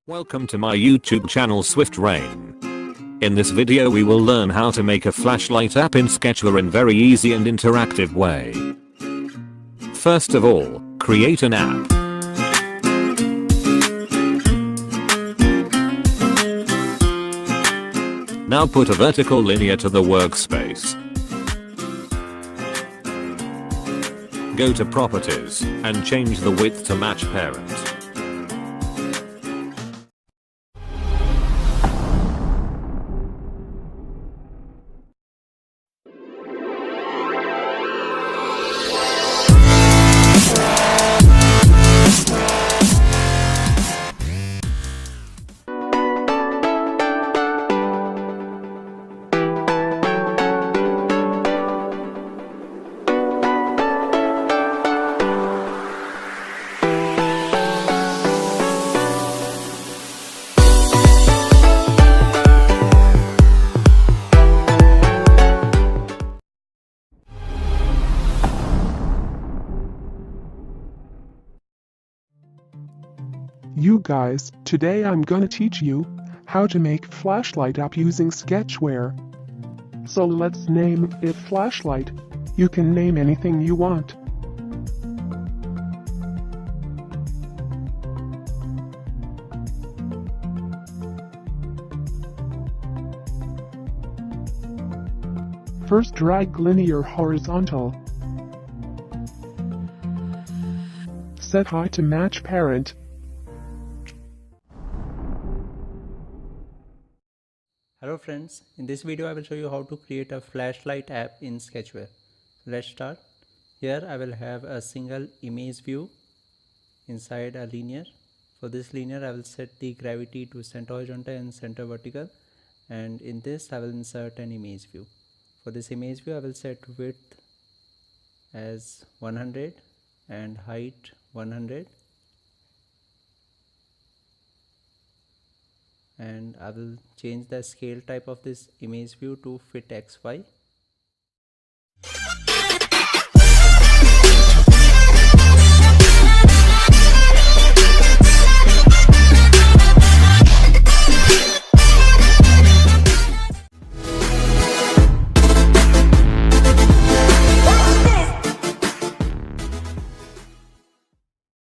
Welcome to my YouTube channel Swift Rein. In this video we will learn how to make a flashlight app in Sketchware in very easy and interactive way. First of all, create an app. Now put a vertical linear to the workspace. Go to Properties and change the width to match parent. You guys, today I'm gonna teach you how to make flashlight app using Sketchware. So let's name it flashlight. You can name anything you want. First drag linear horizontal. Set height to match parent. Hello friends, in this video I will show you how to create a flashlight app in Sketchware. Let's start. Here I will have a single image view inside a linear. For this linear I will set the gravity to center horizontal and center vertical, and in this I will insert an image view. For this image view I will set width as 100 and height 100. And I will change the scale type of this image view to fit XY.